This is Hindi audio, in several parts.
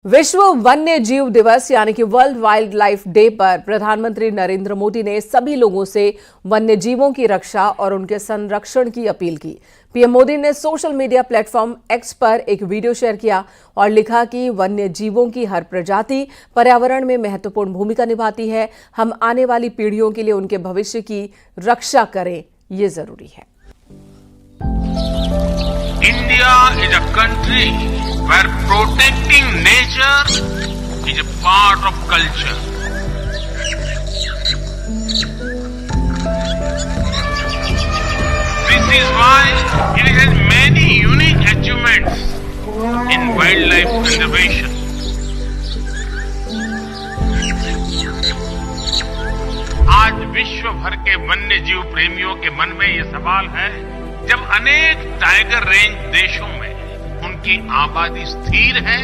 विश्व वन्य जीव दिवस यानी कि वर्ल्ड वाइल्ड लाइफ डे पर प्रधानमंत्री नरेंद्र मोदी ने सभी लोगों से वन्य जीवों की रक्षा और उनके संरक्षण की अपील की। पीएम मोदी ने सोशल मीडिया प्लेटफॉर्म एक्स पर एक वीडियो शेयर किया और लिखा कि वन्य जीवों की हर प्रजाति पर्यावरण में महत्वपूर्ण भूमिका निभाती है। हम आने वाली पीढ़ियों के लिए उनके भविष्य की रक्षा करें, ये जरूरी है। India is a country where protecting nature is a part of culture. This is why it has many unique achievements in wildlife conservation. आज विश्व भर के वन्य जीव प्रेमियों के मन में ये सवाल है, जब अनेक टाइगर रेंज देशों में उनकी आबादी स्थिर है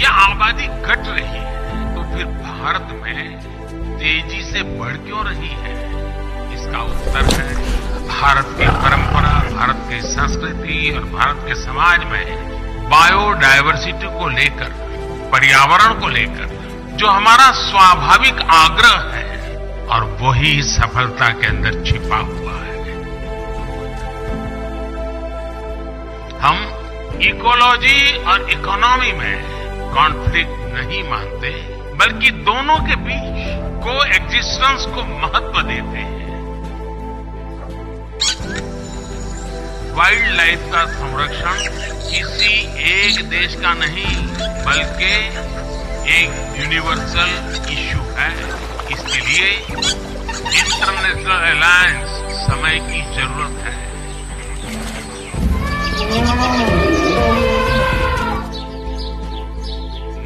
या आबादी घट रही है, तो फिर भारत में तेजी से बढ़ क्यों रही है? इसका उत्तर है भारत की परंपरा, भारत की संस्कृति और भारत के समाज में बायोडायवर्सिटी को लेकर, पर्यावरण को लेकर जो हमारा स्वाभाविक आग्रह है, और वही सफलता के अंदर छिपा हुआ है। हम इकोलॉजी और इकोनॉमी में कॉन्फ्लिक्ट नहीं मानते, बल्कि दोनों के बीच को एक्जिस्टेंस को महत्व देते हैं। वाइल्ड लाइफ का संरक्षण किसी एक देश का नहीं, बल्कि एक यूनिवर्सल इश्यू है। इसके लिए इंटरनेशनल अलायंस समय की जरूरत है।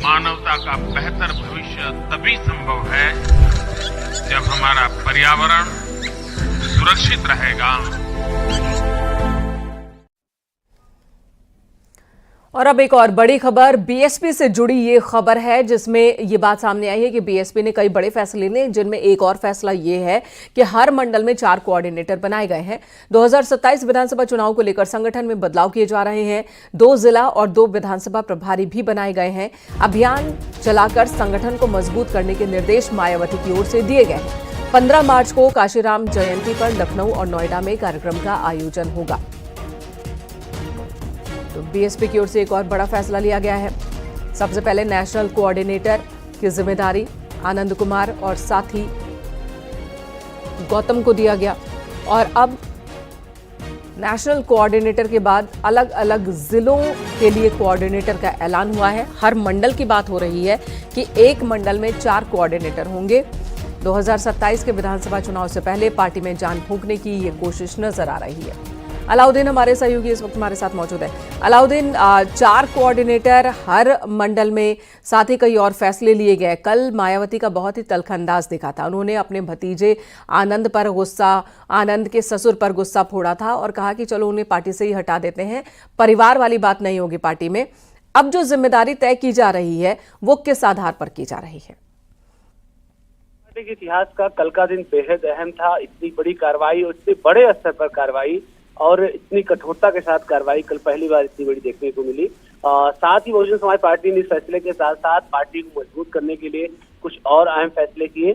मानवता का बेहतर भविष्य तभी संभव है जब हमारा पर्यावरण सुरक्षित रहेगा। और अब एक और बड़ी खबर बीएसपी से जुड़ी ये खबर है, जिसमें ये बात सामने आई है कि बीएसपी ने कई बड़े फैसले लिए, जिनमें एक और फैसला ये है कि हर मंडल में 4 कोऑर्डिनेटर बनाए गए हैं। 2027 विधानसभा चुनाव को लेकर संगठन में बदलाव किए जा रहे हैं। 2 जिला और 2 विधानसभा प्रभारी भी बनाए गए हैं। अभियान चलाकर संगठन को मजबूत करने के निर्देश मायावती की ओर से दिए गए हैं। 15 मार्च को काशीराम जयंती पर लखनऊ और नोएडा में कार्यक्रम का आयोजन होगा। तो बीएसपी की ओर से एक और बड़ा फैसला लिया गया है। सबसे पहले नेशनल कोऑर्डिनेटर की जिम्मेदारी आनंद कुमार और साथी गौतम को दिया गया, और अब नेशनल कोऑर्डिनेटर के बाद अलग अलग जिलों के लिए कोऑर्डिनेटर का ऐलान हुआ है। हर मंडल की बात हो रही है कि एक मंडल में 4 कोऑर्डिनेटर होंगे। 2027 के विधानसभा चुनाव से पहले पार्टी में जान फूंकने की ये कोशिश नजर आ रही है। अलाउद्दीन हमारे सहयोगी इस वक्त हमारे साथ मौजूद है। अलाउद्दीन, 4 कोऑर्डिनेटर हर मंडल में, साथ ही कई और फैसले लिए गए। कल मायावती का बहुत ही तल्ख अंदाज दिखा था। उन्होंने अपने भतीजे आनंद पर गुस्सा, आनंद के ससुर पर गुस्सा फोड़ा था और कहा कि चलो उन्हें पार्टी से ही हटा देते हैं, परिवार वाली बात नहीं होगी पार्टी में। अब जो जिम्मेदारी तय की जा रही है वो किस आधार पर की जा रही है? पार्टी के इतिहास का कल का दिन बेहद अहम था। इतनी बड़ी कार्रवाई और इतने बड़े स्तर पर कार्रवाई और इतनी कठोरता के साथ कार्रवाई कल पहली बार इतनी बड़ी देखने को मिली। साथ ही बहुजन समाज पार्टी ने इस फैसले के साथ साथ पार्टी को मजबूत करने के लिए कुछ और अहम फैसले किए,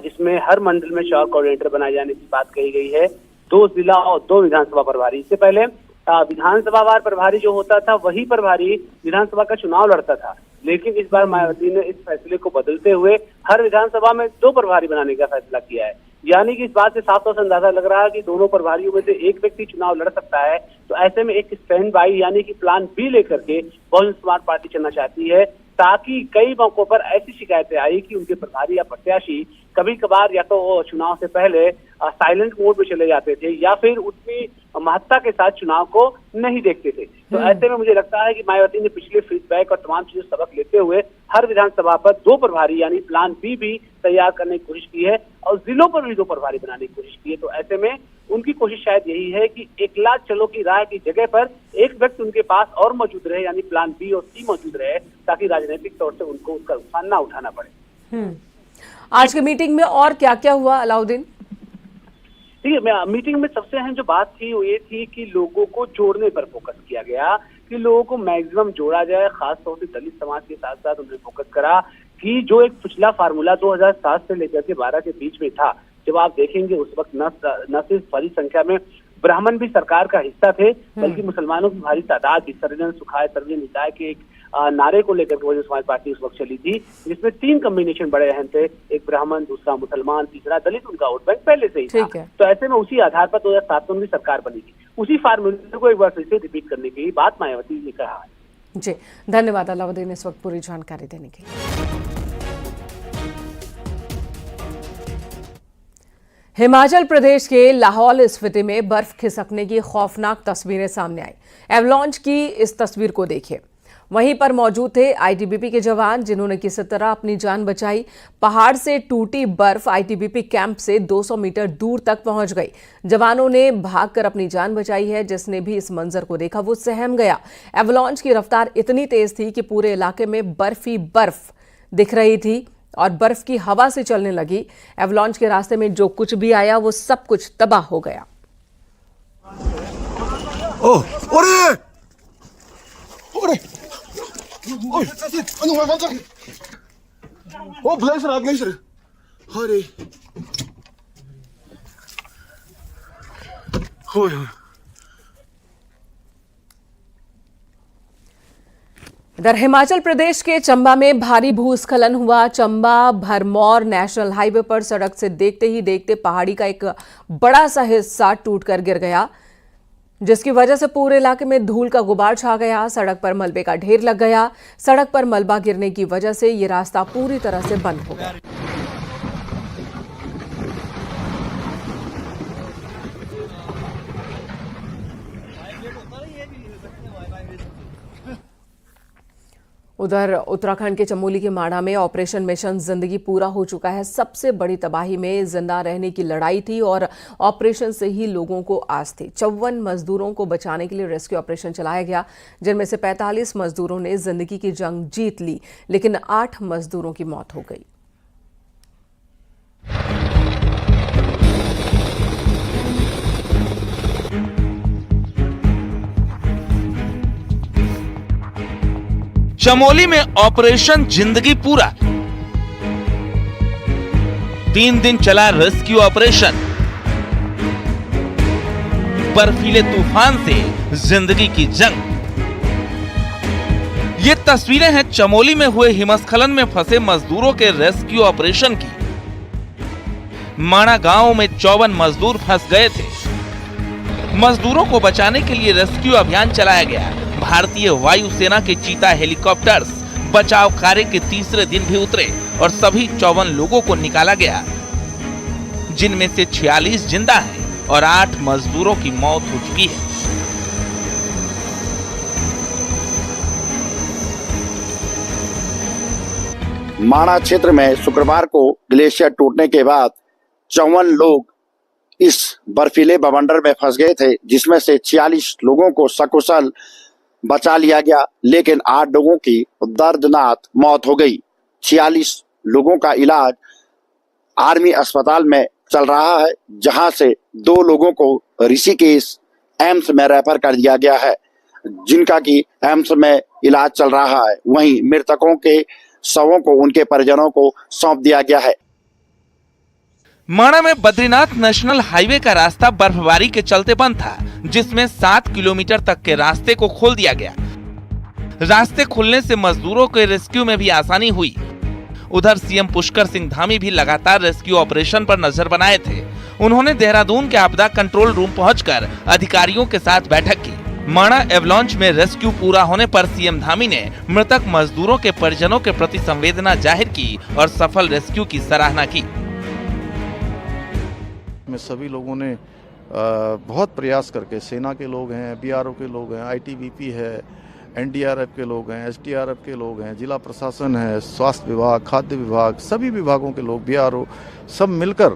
जिसमें हर मंडल में 4 कोऑर्डिनेटर बनाए जाने की बात कही गई है। 2 जिला और 2 विधानसभा प्रभारी। इससे पहले विधानसभावार प्रभारी जो होता था वही प्रभारी विधानसभा का चुनाव लड़ता था, लेकिन इस बार मायावती ने इस फैसले को बदलते हुए हर विधानसभा में 2 प्रभारी बनाने का फैसला किया है। यानी कि इस बात से साफ तौर से अंदाजा लग रहा है कि दोनों प्रभारियों में से एक व्यक्ति चुनाव लड़ सकता है। तो ऐसे में एक स्टैंड बाई यानी कि प्लान बी लेकर के बहुजन समाज पार्टी चलना चाहती है, ताकि कई मौकों पर ऐसी शिकायतें आई कि उनके प्रभारी या प्रत्याशी कभी कभार या तो चुनाव से पहले साइलेंट मोड में चले जाते थे या फिर उतनी महत्ता के साथ चुनाव को नहीं देखते थे। तो ऐसे में मुझे लगता है कि मायावती ने पिछले फीडबैक और तमाम चीजों सबक लेते हुए हर विधानसभा पर 2 प्रभारी यानी प्लान बी भी तैयार करने की कोशिश की है और जिलों पर भी 2 प्रभारी बनाने की कोशिश की है। तो ऐसे में उनकी कोशिश शायद यही है कि एकला चलो की राह की जगह पर एक व्यक्ति उनके पास और मौजूद रहे, यानी प्लान बी और सी मौजूद रहे, ताकि राजनीतिक तौर से उनको उसका नुकसान ना उठाना पड़े। आज की मीटिंग में और क्या क्या हुआ अलाउद्दीन? ठीक है, मीटिंग में सबसे अहम जो बात थी वो ये थी कि लोगों को जोड़ने पर फोकस किया गया। कि लोगों को मैक्सिमम जोड़ा जाए, खासतौर से दलित समाज के साथ साथ उन्होंने फोकस करा कि जो एक पिछला फार्मूला 2007 से लेकर के 12 के बीच में था, जब आप देखेंगे उस वक्त न सिर्फ बड़ी संख्या में ब्राह्मण भी सरकार का हिस्सा थे, बल्कि मुसलमानों की भारी तादाद भी। सर्वजन सुखाय सर्वजन हिताय के एक नारे को लेकर के बहुजन समाज पार्टी उस वक्त चली थी, जिसमें 3 कॉम्बिनेशन बड़े अहम थे, एक ब्राह्मण, दूसरा मुसलमान, तीसरा दलित। उनका वोट बैंक पहले से ही था। तो ऐसे में उसी आधार पर 2007 में भी सरकार बनी थी। उसी फार्मूले को एक बार फिर से रिपीट करने की बात मायावती ने कहा है। जी, धन्यवाद अलाउद्दीन इस वक्त पूरी जानकारी देने के लिए। हिमाचल प्रदेश के लाहौल स्पीति में बर्फ खिसकने की खौफनाक तस्वीरें सामने आई। एवलांच की इस तस्वीर को देखिए। वहीं पर मौजूद थे आईटीबीपी के जवान, जिन्होंने किसी तरह अपनी जान बचाई। पहाड़ से टूटी बर्फ आईटीबीपी कैंप से 200 मीटर दूर तक पहुंच गई। जवानों ने भागकर अपनी जान बचाई है। जिसने भी इस मंजर को देखा वो सहम गया। एवलांच की रफ्तार इतनी तेज थी कि पूरे इलाके में बर्फ ही बर्फ दिख रही थी और बर्फ की हवा से चलने लगी। एवलांच के रास्ते में जो कुछ भी आया वो सब कुछ तबाह हो गया। ग्लेशियर अरे इधर हिमाचल प्रदेश के चंबा में भारी भूस्खलन हुआ। चंबा भरमौर नेशनल हाईवे पर सड़क से देखते ही देखते पहाड़ी का एक बड़ा सा हिस्सा टूटकर गिर गया, जिसकी वजह से पूरे इलाके में धूल का गुबार छा गया। सड़क पर मलबे का ढेर लग गया। सड़क पर मलबा गिरने की वजह से ये रास्ता पूरी तरह से बंद हो गया। उधर उत्तराखंड के चमोली के माड़ा में ऑपरेशन मिशन जिंदगी पूरा हो चुका है। सबसे बड़ी तबाही में जिंदा रहने की लड़ाई थी और ऑपरेशन से ही लोगों को आस थी। 54 मजदूरों को बचाने के लिए रेस्क्यू ऑपरेशन चलाया गया, जिनमें से 45 मजदूरों ने जिंदगी की जंग जीत ली, लेकिन 8 मजदूरों की मौत हो गई। चमोली में ऑपरेशन जिंदगी पूरा। 3 दिन चला रेस्क्यू ऑपरेशन। बर्फीले तूफान से जिंदगी की जंग। ये तस्वीरें हैं चमोली में हुए हिमस्खलन में फंसे मजदूरों के रेस्क्यू ऑपरेशन की। माणा गांव में 54 मजदूर फंस गए थे। मजदूरों को बचाने के लिए रेस्क्यू अभियान चलाया गया। भारतीय वायुसेना के चीता हेलीकॉप्टर्स बचाव कार्य के तीसरे दिन भी उतरे और सभी 54 लोगों को निकाला गया, जिनमें से 46 जिंदा हैं और 8 मजदूरों की मौत हो चुकी है। माणा क्षेत्र में शुक्रवार को ग्लेशियर टूटने के बाद 54 लोग इस बर्फीले बवंडर में फंस गए थे, जिसमें से 46 लोगों को सकुशल बचा लिया गया, लेकिन 8 लोगों की दर्दनाक मौत हो गई। 46 लोगों का इलाज आर्मी अस्पताल में चल रहा है, जहां से 2 लोगों को ऋषिकेश एम्स में रेफर कर दिया गया है, जिनका की एम्स में इलाज चल रहा है। वहीं मृतकों के शवों को उनके परिजनों को सौंप दिया गया है। माणा में बद्रीनाथ नेशनल हाईवे का रास्ता बर्फबारी के चलते बंद था, जिसमें 7 किलोमीटर तक के रास्ते को खोल दिया गया। रास्ते खुलने से मजदूरों के रेस्क्यू में भी आसानी हुई। उधर सीएम पुष्कर सिंह धामी भी लगातार रेस्क्यू ऑपरेशन पर नजर बनाए थे। उन्होंने देहरादून के आपदा कंट्रोल रूम पहुंचकर अधिकारियों के साथ बैठक की। माणा एवलांच में रेस्क्यू पूरा होने पर सीएम धामी ने मृतक मजदूरों के परिजनों के प्रति संवेदना जाहिर की और सफल रेस्क्यू की सराहना की। में सभी लोगों ने बहुत प्रयास करके, सेना के लोग हैं, बीआरओ के लोग हैं, आईटीबीपी है, एनडीआरएफ के लोग हैं, एसडीआरएफ के लोग हैं, जिला प्रशासन है, स्वास्थ्य विभाग, खाद्य विभाग, सभी विभागों के लोग, बीआरओ, सब मिलकर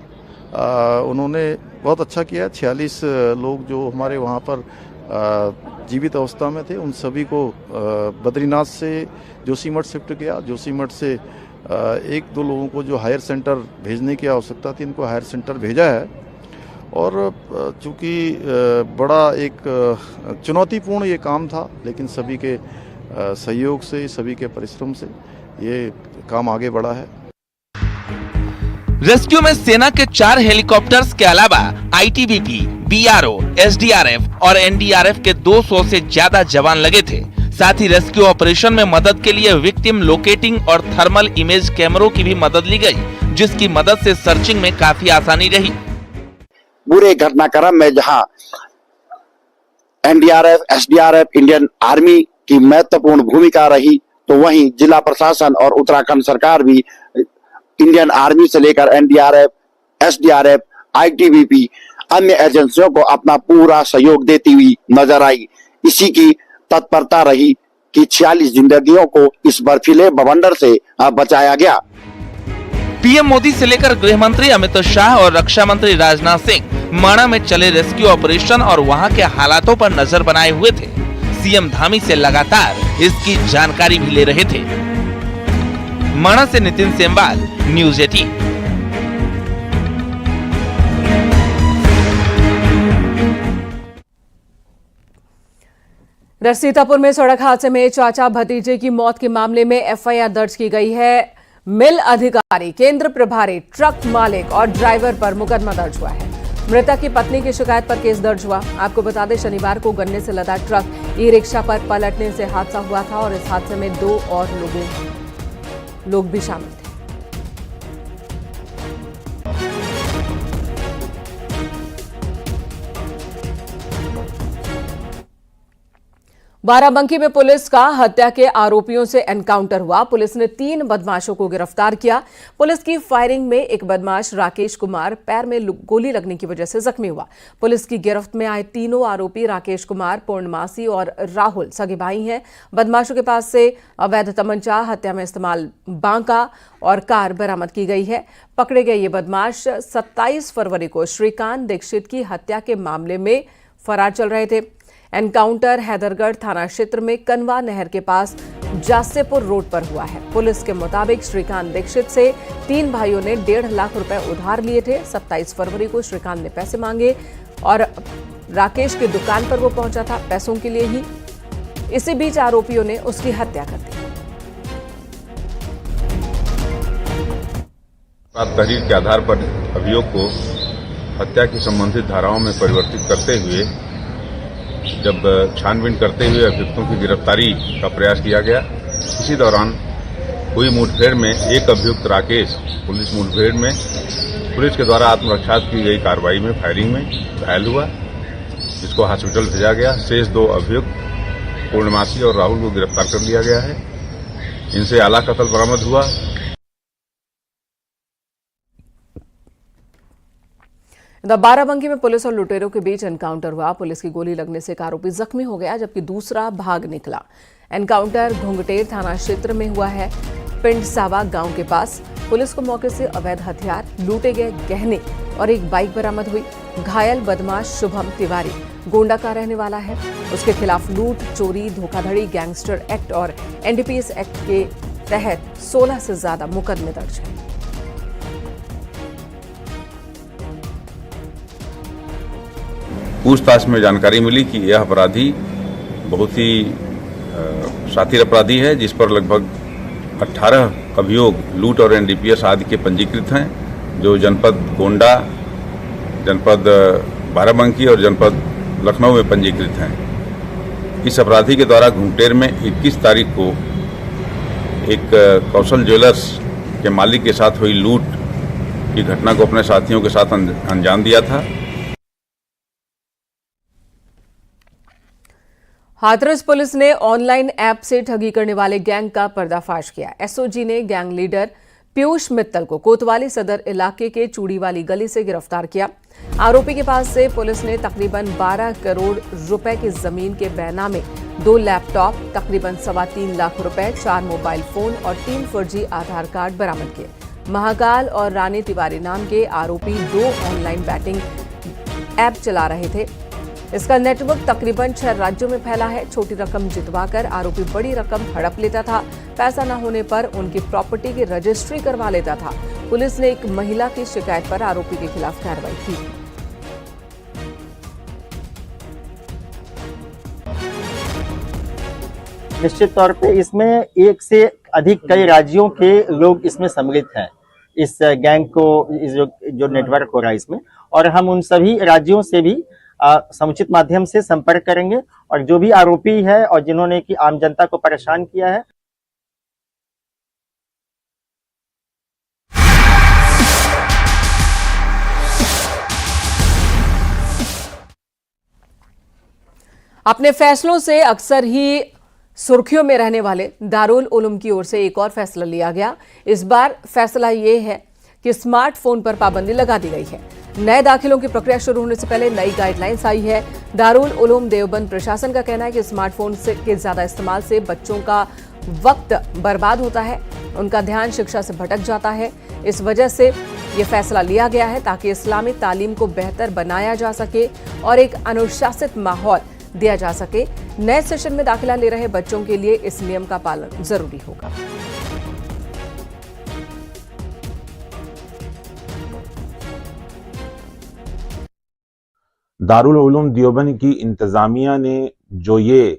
उन्होंने बहुत अच्छा किया। 46 लोग जो हमारे वहाँ पर जीवित अवस्था में थे, उन सभी को बद्रीनाथ से जोशीमठ शिफ्ट किया। जोशीमठ से 1-2 लोगों को जो हायर सेंटर भेजने की आवश्यकता थी, इनको हायर सेंटर भेजा है। और चूँकि बड़ा एक चुनौतीपूर्ण ये काम था, लेकिन सभी के सहयोग से, सभी के परिश्रम से ये काम आगे बढ़ा है। रेस्क्यू में सेना के 4 हेलीकॉप्टर्स के अलावा आईटीबीपी, बीआरओ, एसडीआरएफ और एनडीआरएफ के 200 से ज्यादा जवान लगे थे। साथ ही रेस्क्यू ऑपरेशन में मदद के लिए विक्टिम लोकेटिंग और थर्मल इमेज कैमरों की भी मदद ली गई, जिसकी मदद से सर्चिंग में काफी आसानी रही। पूरे घटनाक्रम में जहां एनडीआरएफ, एसडीआरएफ, इंडियन आर्मी की महत्वपूर्ण भूमिका रही, तो वहीं जिला प्रशासन और उत्तराखंड सरकार भी इंडियन आर्मी से लेकर एनडीआरएफ, एसडीआरएफ, आईटीबीपी अन्य एजेंसियों को अपना पूरा सहयोग देती हुई नजर आई। इसी की तत्परता रही कि 46 जिंदगियों को इस बर्फीले बवंडर से बचाया गया। पीएम मोदी से लेकर गृह मंत्री अमित शाह और रक्षा मंत्री राजनाथ सिंह माणा में चले रेस्क्यू ऑपरेशन और वहां के हालातों पर नजर बनाए हुए थे। सीएम धामी से लगातार इसकी जानकारी भी ले रहे थे। माणा से नितिन सेमवाल, न्यूज़ 18। इधर सीतापुर में सड़क हादसे में चाचा भतीजे की मौत के मामले में एफआईआर दर्ज की गई है। मिल अधिकारी, केंद्र प्रभारी, ट्रक मालिक और ड्राइवर पर मुकदमा दर्ज हुआ है। मृतक की पत्नी की शिकायत पर केस दर्ज हुआ। आपको बता दें, शनिवार को गन्ने से लदा ट्रक ई रिक्शा पर पलटने से हादसा हुआ था और इस हादसे में 2 और लोग भी शामिल थे। बाराबंकी में पुलिस का हत्या के आरोपियों से एनकाउंटर हुआ। पुलिस ने 3 बदमाशों को गिरफ्तार किया। पुलिस की फायरिंग में एक बदमाश राकेश कुमार पैर में गोली लगने की वजह से जख्मी हुआ। पुलिस की गिरफ्त में आए तीनों आरोपी राकेश कुमार, पूर्णमासी और राहुल सगे भाई हैं। बदमाशों के पास से अवैध तमंचा, हत्या में इस्तेमाल बांका और कार बरामद की गई है। पकड़े गए ये बदमाश 27 फरवरी को श्रीकांत दीक्षित की हत्या के मामले में फरार चल रहे थे। एनकाउंटर हैदरगढ़ थाना क्षेत्र में कनवा नहर के पास जासेपुर रोड पर हुआ है। पुलिस के मुताबिक श्रीकांत दीक्षित से 3 भाइयों ने 1.5 लाख रुपए उधार लिए थे। 27 फरवरी को श्रीकांत ने पैसे मांगे और राकेश की दुकान पर वो पहुंचा था पैसों के लिए ही। इसी बीच आरोपियों ने उसकी हत्या कर दी। तहरीर के आधार पर अभियोग को हत्या की संबंधित धाराओं में परिवर्तित करते हुए जब छानबीन करते हुए अभियुक्तों की गिरफ्तारी का प्रयास किया गया, इसी दौरान हुई मुठभेड़ में एक अभियुक्त राकेश पुलिस मुठभेड़ में पुलिस के द्वारा आत्मरक्षा की गई कार्रवाई में फायरिंग में घायल हुआ, जिसको हॉस्पिटल भेजा गया। शेष 2 अभियुक्त पूर्णमासी और राहुल को गिरफ्तार कर लिया गया है। इनसे आला कत्ल बरामद हुआ। बाराबंकी में पुलिस और लुटेरों के बीच एनकाउंटर हुआ। पुलिस की गोली लगने से एक आरोपी जख्मी हो गया, जबकि दूसरा भाग निकला। एनकाउंटर घुंघटेर थाना क्षेत्र में हुआ है, पिंड सावा गांव के पास। पुलिस को मौके से अवैध हथियार, लूटे गए गहने और एक बाइक बरामद हुई। घायल बदमाश शुभम तिवारी गोंडा का रहने वाला है। उसके खिलाफ लूट, चोरी, धोखाधड़ी, गैंगस्टर एक्ट और एनडीपीएस एक्ट के तहत 16 से ज्यादा मुकदमे दर्ज हैं। पूछताछ में जानकारी मिली कि यह अपराधी बहुत ही शातिर अपराधी है, जिस पर लगभग 18 अभियोग लूट और एनडीपीएस आदि के पंजीकृत हैं, जो जनपद गोंडा, जनपद बाराबंकी और जनपद लखनऊ में पंजीकृत हैं। इस अपराधी के द्वारा घुंघटेर में 21 तारीख को एक कौशल ज्वेलर्स के मालिक के साथ हुई लूट की घटना को अपने साथियों के साथ अंजाम दिया था। हाथरस पुलिस ने ऑनलाइन ऐप से ठगी करने वाले गैंग का पर्दाफाश किया। एसओजी ने गैंग लीडर पीयूष मित्तल को कोतवाली सदर इलाके के चूड़ीवाली गली से गिरफ्तार किया। आरोपी के पास से पुलिस ने तकरीबन 12 करोड़ रुपए की जमीन के बैनामे 2 लैपटॉप, तकरीबन 3.25 लाख रुपए, 4 मोबाइल फोन और 3 फर्जी आधार कार्ड बरामद किए। महाकाल और रानी तिवारी नाम के आरोपी 2 ऑनलाइन बैटिंग ऐप चला रहे थे। इसका नेटवर्क तकरीबन 6 राज्यों में फैला है। छोटी रकम जितवाकर आरोपी बड़ी रकम हड़प लेता था। पैसा न होने पर उनकी प्रॉपर्टी की रजिस्ट्री करवा लेता था। पुलिस ने एक महिला की शिकायत पर आरोपी के खिलाफ कार्रवाई की। निश्चित तौर पे इसमें एक से अधिक कई राज्यों के लोग इसमें सम्मिलित हैं, इस गैंग को, जो नेटवर्क हो रहा है इसमें, और हम उन सभी राज्यों से भी समुचित माध्यम से संपर्क करेंगे और जो भी आरोपी है और जिन्होंने की आम जनता को परेशान किया है। अपने फैसलों से अक्सर ही सुर्खियों में रहने वाले दारुल उलूम की ओर से एक और फैसला लिया गया। इस बार फैसला ये है कि स्मार्टफोन पर पाबंदी लगा दी गई है। नए दाखिलों की प्रक्रिया शुरू होने से पहले नई गाइडलाइंस आई है। दारुल उलूम देवबंद प्रशासन का कहना है कि स्मार्टफोन के ज्यादा इस्तेमाल से बच्चों का वक्त बर्बाद होता है, उनका ध्यान शिक्षा से भटक जाता है। इस वजह से ये फैसला लिया गया है ताकि इस्लामी तालीम को बेहतर बनाया जा सके और एक अनुशासित माहौल दिया जा सके। नए सेशन में दाखिला ले रहे बच्चों के लिए इस नियम का पालन जरूरी होगा। दारुल उलूम देवबंद की इंतजामिया ने जो ये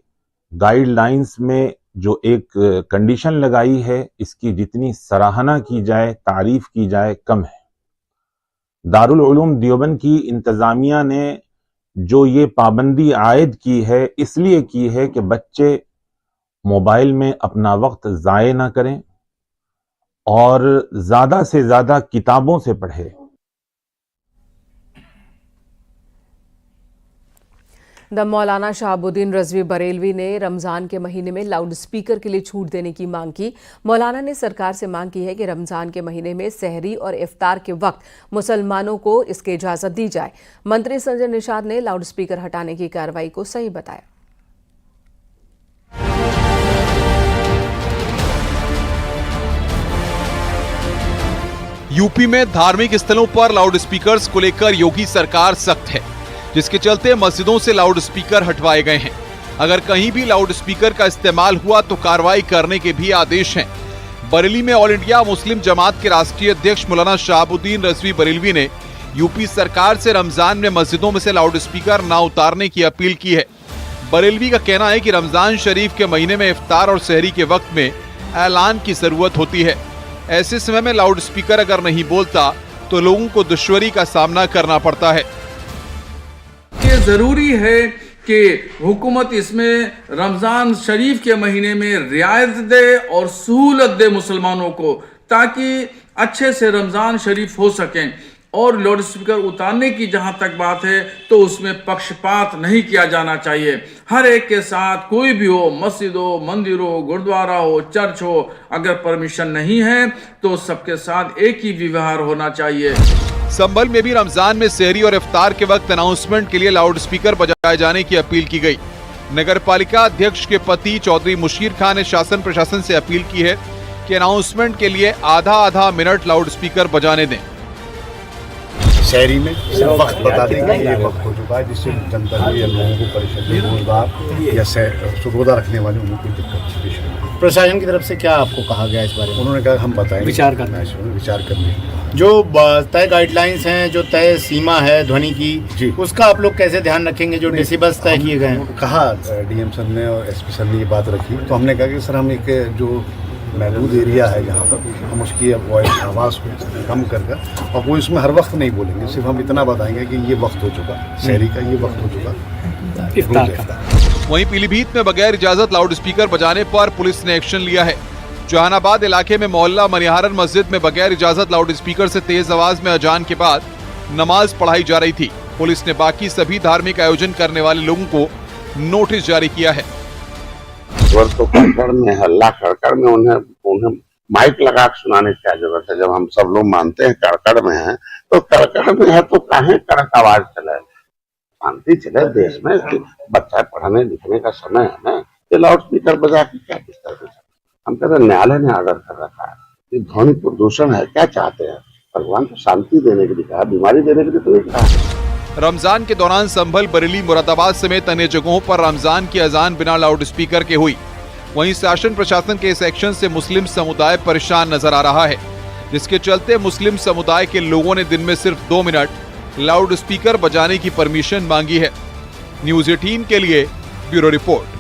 गाइडलाइंस में जो एक कंडीशन लगाई है, इसकी जितनी सराहना की जाए, तारीफ की जाए, कम है। दारुल उलूम देवबंद की इंतजामिया ने जो ये पाबंदी आयद की है, इसलिए की है कि बच्चे मोबाइल में अपना वक्त ज़ाय ना करें और ज़्यादा से ज़्यादा किताबों से पढ़े। द मौलाना शहाबुद्दीन रज़वी बरेलवी ने रमज़ान के महीने में लाउड स्पीकर के लिए छूट देने की मांग की। मौलाना ने सरकार से मांग की है कि रमज़ान के महीने में सहरी और इफ्तार के वक्त मुसलमानों को इसकी इजाज़त दी जाए। मंत्री संजय निषाद ने लाउड स्पीकर हटाने की कार्रवाई को सही बताया। यूपी में धार्मिक स्थलों पर लाउड स्पीकर्स को लेकर योगी सरकार सख्त है, जिसके चलते मस्जिदों से लाउड स्पीकर हटवाए गए हैं। अगर कहीं भी लाउड स्पीकर का इस्तेमाल हुआ तो कार्रवाई करने के भी आदेश हैं। बरेली में ऑल इंडिया मुस्लिम जमात के राष्ट्रीय अध्यक्ष मौलाना शहाबुद्दीन रज़वी बरेलवी ने यूपी सरकार से रमजान में मस्जिदों में से लाउड स्पीकर न उतारने की अपील की है। बरेलवी का कहना है कि रमजान शरीफ के महीने में इफ्तार और सहरी के वक्त में ऐलान की जरूरत होती है। ऐसे समय में लाउड स्पीकर अगर नहीं बोलता तो लोगों को दुश्वारी का सामना करना पड़ता है। जरूरी है कि हुकूमत इसमें रमजान शरीफ के महीने में रियायत दे और सहूलत दे मुसलमानों को, ताकि अच्छे से रमजान शरीफ हो सकें। और लाउड स्पीकर उतारने की जहां तक बात है तो उसमें पक्षपात नहीं किया जाना चाहिए। हर एक के साथ कोई भी हो, मस्जिद हो, मंदिर हो, गुरुद्वारा हो, चर्च हो, अगर परमिशन नहीं है तो सबके साथ एक ही व्यवहार होना चाहिए। संभल में भी रमजान में सहरी और इफ्तार के वक्त अनाउंसमेंट के लिए लाउड स्पीकर बजाए जाने की अपील की गई। नगर पालिका अध्यक्ष के पति चौधरी मुशीर खान ने शासन प्रशासन से अपील की है कि अनाउंसमेंट के लिए आधा मिनट लाउड स्पीकर बजाने दें। शहरी में वक्त बता देंगे, ये वक्त हो चुका है, जिससे जनता को या लोगों को परेशानी, रोजगार या रोजा रखने वाले उनको कोई दिक्कत। प्रशासन की तरफ से क्या आपको कहा गया इस बारे में? उन्होंने कहा हम बताएंगे, विचार करना है, विचार करने। जो तय गाइडलाइंस हैं, जो तय सीमा है ध्वनि की, उसका आप लोग कैसे ध्यान रखेंगे? जो डेसिबल्स तय किए गए हैं, कहा डीएम सर ने और एसपी सर ने ये बात रखी, तो हमने कहा कि सर हम एक जो महदूद एरिया है जहाँ पर हम उसकी वॉइस आवाज़ को कम कर और कोई उसमें हर वक्त नहीं बोलेंगे, सिर्फ हम इतना बताएंगे कि ये वक्त हो चुका शहरी का, ये वक्त हो चुका इफ्तार का। वहीं पीलीभीत में बगैर इजाजत लाउड स्पीकर बजाने पर पुलिस ने एक्शन लिया है। जहानाबाद इलाके में मोहल्ला मनिहारन मस्जिद में बगैर इजाजत लाउड स्पीकर से तेज आवाज में अजान के बाद नमाज पढ़ाई जा रही थी। पुलिस ने बाकी सभी धार्मिक आयोजन करने वाले लोगों को नोटिस जारी किया है। तो कड़कड़ में हल्ला करकड़ में उन्हें माइक लगा के सुनाने की क्या जरूरत है? जब हम सब लोग मानते हैं कड़कड़ में है तो कड़कड़ में है तो काहे कड़क आवाज चले, शांति चले देश में। बच्चा पढ़ने लिखने का समय है ना, ये लाउड स्पीकर बजा के क्या दिक्कत है? हम कहते हैं न्यायालय ने ऑर्डर कर रखा है, ये ध्वनि प्रदूषण है, क्या चाहते हैं? भगवान को शांति देने के लिए कहा, बीमारी देने के लिए तो नहीं कहा। रमजान के दौरान संभल, बरेली, मुरादाबाद समेत अन्य जगहों पर रमजान की अजान बिना लाउड स्पीकर के हुई। वहीं शासन प्रशासन के इस एक्शन से मुस्लिम समुदाय परेशान नजर आ रहा है, जिसके चलते मुस्लिम समुदाय के लोगों ने दिन में सिर्फ 2 मिनट लाउड स्पीकर बजाने की परमिशन मांगी है। न्यूज़ 18 के लिए ब्यूरो रिपोर्ट।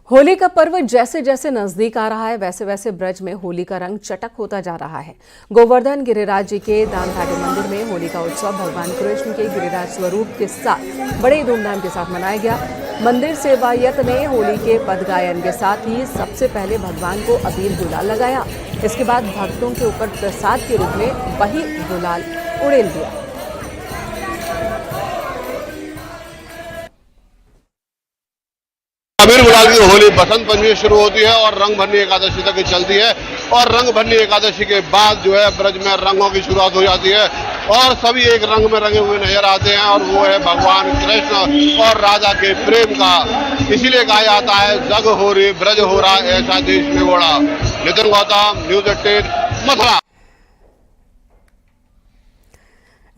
होली का पर्व जैसे जैसे नजदीक आ रहा है वैसे वैसे ब्रज में होली का रंग चटक होता जा रहा है। गोवर्धन गिरिराज जी के दानघाटी मंदिर में होली का उत्सव भगवान कृष्ण के गिरिराज स्वरूप के साथ बड़े धूमधाम के साथ मनाया गया। मंदिर सेवायत ने होली के पद गायन के साथ ही सबसे पहले भगवान को अबीर गुलाल लगाया। इसके बाद भक्तों के ऊपर प्रसाद के रूप में वही गुलाल उड़ेल दिया। अबीर गुलाल की होली बसंत पंचमी शुरू होती है और रंग भरनी एकादशी तक चलती है और रंग भरनी एकादशी के बाद जो है ब्रज में रंगों की शुरुआत हो जाती है और सभी एक रंग में रंगे हुए नजर आते हैं और वो है भगवान कृष्ण और राधा के प्रेम का। इसीलिए कहा जाता है जग हो रही ब्रज हो रहा ऐसा देश में घोड़ा। नितिन गौतम, न्यूज़ 18, मथुरा।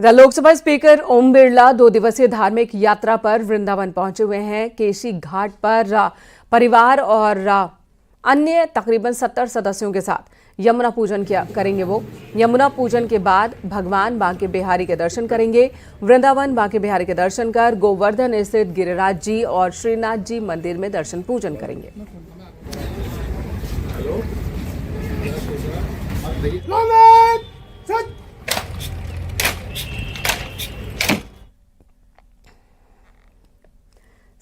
लोकसभा स्पीकर ओम बिरला 2 दिवसीय धार्मिक यात्रा पर वृंदावन पहुंचे हुए हैं। केशी घाट पर परिवार और अन्य तकरीबन 70 सदस्यों के साथ यमुना पूजन करेंगे। वो यमुना पूजन के बाद भगवान बांके बिहारी के दर्शन करेंगे। वृंदावन बांके बिहारी के दर्शन कर गोवर्धन स्थित गिरिराज जी और श्रीनाथ जी मंदिर में दर्शन पूजन करेंगे।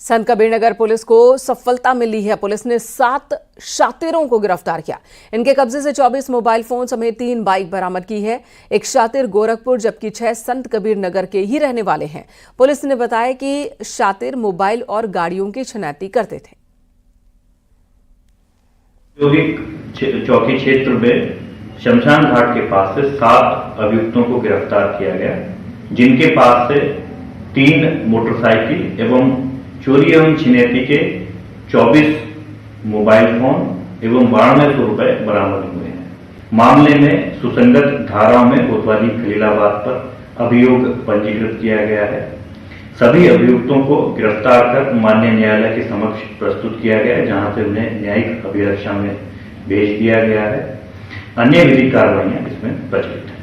संत कबीरनगर पुलिस को सफलता मिली है। पुलिस ने 7 शातिरों को गिरफ्तार किया। इनके कब्जे से 24 मोबाइल फोन समेत 3 बाइक बरामद की है। एक शातिर गोरखपुर जबकि 6 संत कबीरनगर के ही रहने वाले हैं। पुलिस ने बताया कि शातिर मोबाइल और गाड़ियों की छनौती करते थे। औद्योगिक चौकी क्षेत्र में शमशान घाट के पास से 7 अभियुक्तों को गिरफ्तार किया गया, जिनके पास से 3 मोटरसाइकिल एवं चोरी एवं छिनैती के 24 मोबाइल फोन एवं 9200 रुपए बरामद हुए हैं। मामले में सुसंगत धाराओं में कोतवाली खलीलाबाद पर अभियोग पंजीकृत किया गया है। सभी अभियुक्तों को गिरफ्तार कर माननीय न्यायालय के समक्ष प्रस्तुत किया गया है, जहां से उन्हें न्यायिक अभिरक्षा में भेज दिया गया है। अन्य विधिक कार्रवाइयां इसमें प्रचलित है।